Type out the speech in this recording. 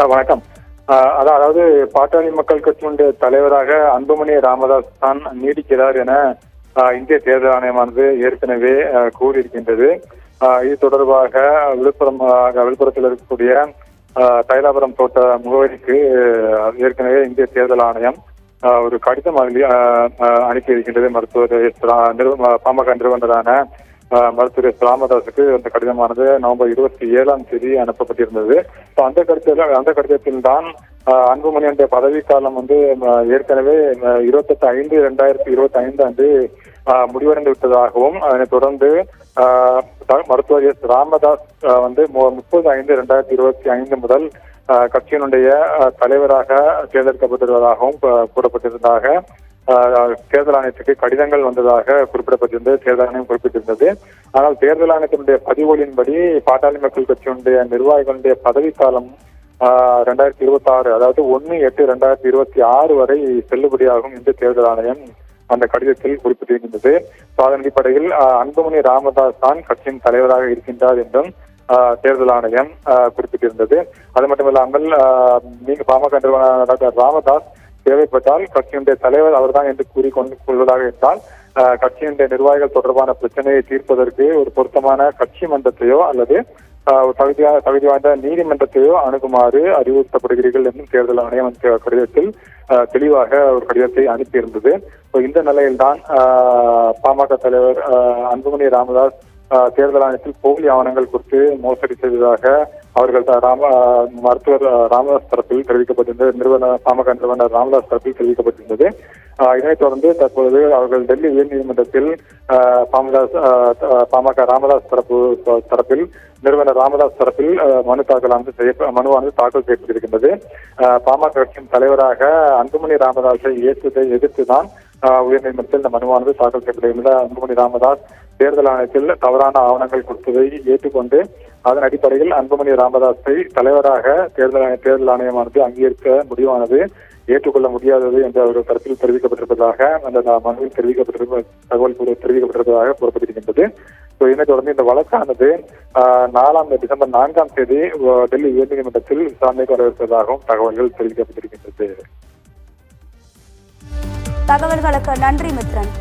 வணக்கம். அதாவது பாட்டாளி மக்கள் கட்சியினுடைய தலைவராக அன்புமணி ராமதாஸ் தான் நீடிக்கிறார் என இந்திய தேர்தல் ஆணையமானது ஏற்கனவே கூறியிருக்கின்றது. இது தொடர்பாக விழுப்புரத்தில் இருக்கக்கூடிய தைலாபுரம் தோட்ட முகவரிக்கு ஏற்கனவே இந்திய தேர்தல் ஆணையம் ஒரு கடிதம் அனுப்பி இருக்கின்றது. மருத்துவர் பாமக நிறுவனரான மருத்துவர் எஸ். ராமதாஸுக்கு அந்த கடிதமானது நவம்பர் 27 அனுப்பப்பட்டிருந்தது. அந்த கடிதத்தில் தான் அன்புமணியுடைய பதவிக்காலம் ஏற்கனவே 28/5/2025 அன்று முடிவடைந்து விட்டதாகவும் அதனைத் தொடர்ந்து மருத்துவர் எஸ். ராமதாஸ் 30/5/2025 முதல் கட்சியினுடைய தலைவராக தேர்ந்தெடுக்கப்பட்டிருப்பதாகவும் கூறப்பட்டிருந்ததாக தேர்தல் ஆணையத்துக்கு கடிதங்கள் வந்ததாக குறிப்பிடப்பட்டிருந்தது. தேர்தல் ஆணையம் குறிப்பிட்டிருந்தது. ஆனால் தேர்தல் ஆணையத்தினுடைய பதிவொலியின்படி பாட்டாளி மக்கள் கட்சியினுடைய நிர்வாகிகளுடைய பதவிக்காலம் 2026, அதாவது 1/8/2026 வரை செல்லுபடியாகும் என்று தேர்தல் ஆணையம் அந்த கடிதத்தில் குறிப்பிட்டிருக்கின்றது. அதன் அடிப்படையில் அன்புமணி ராமதாஸ் தான் கட்சியின் தலைவராக இருக்கின்றார் என்றும் தேர்தல் ஆணையம் குறிப்பிட்டிருந்தது. அது மட்டுமில்லாமல் பாமக நிறுவனர் டாக்டர் ராமதாஸ் தேவைப்பட்டால் கட்சியினுடைய தலைவர் அவர்தான் என்று கூறிக்கொள்வதாக இருந்தால் கட்சியினுடைய நிர்வாகிகள் தொடர்பான பிரச்சனையை தீர்ப்பதற்கு ஒரு பொருத்தமான கட்சி மன்றத்தையோ அல்லது தகுதி வாய்ந்த நீதிமன்றத்தையோ அணுகுமாறு அறிவுறுத்தப்படுகிறீர்கள் என்றும் தேர்தல் ஆணையம் கடிதத்தில் தெளிவாக ஒரு கடிதத்தை அனுப்பியிருந்தது. இந்த நிலையில்தான் பாமக தலைவர் அன்புமணி ராமதாஸ் தேர்தல் ஆணையத்தில் போலி ஆவணங்கள் குறித்து மோசடி செய்ததாக அவர்கள் மருத்துவர் ராமதாஸ் தரப்பில் தெரிவிக்கப்பட்டிருந்தது. பாமக நிறுவனர் ராமதாஸ் தரப்பில் தெரிவிக்கப்பட்டிருந்தது. இதனைத் தொடர்ந்து தற்பொழுது அவர்கள் டெல்லி உயர்நீதிமன்றத்தில் பாமக ராமதாஸ் தரப்பில் நிறுவனர் ராமதாஸ் தரப்பில் மனுவானது தாக்கல் செய்யப்பட்டிருக்கின்றது. பாமக கட்சியின் தலைவராக அன்புமணி ராமதாஸை எதிர்த்துதான் உயர்நீதிமன்றத்தில் இந்த மனுவானது தாக்கல் செய்யப்பட்டிருக்கின்றது. அன்புமணி ராமதாஸ் தேர்தல் ஆணையத்தில் தவறான ஆவணங்கள் கொடுத்ததை ஏற்றுக்கொண்டு அதன் அடிப்படையில் அன்புமணி ராமதாஸை தலைவராக தேர்தல் ஆணையமானது அங்கீகரிக்க முடிவானது ஏற்றுக்கொள்ள முடியாதது என்று அவர்கள் தரப்பில் தெரிவிக்கப்பட்டிருப்பதாக அந்த மனுவில் தெரிவிக்கப்பட்டிருப்பதாக கூறப்பட்டிருக்கின்றது. இதனைத் தொடர்ந்து இந்த வழக்கானது டிசம்பர் 4 டெல்லி உயர்நீதிமன்றத்தில் விசாரணைக்கு வரவிருப்பதாகவும் தகவல்கள் தெரிவிக்கப்பட்டிருக்கின்றது. தகவல்களுக்கு நன்றி மித்ரன்.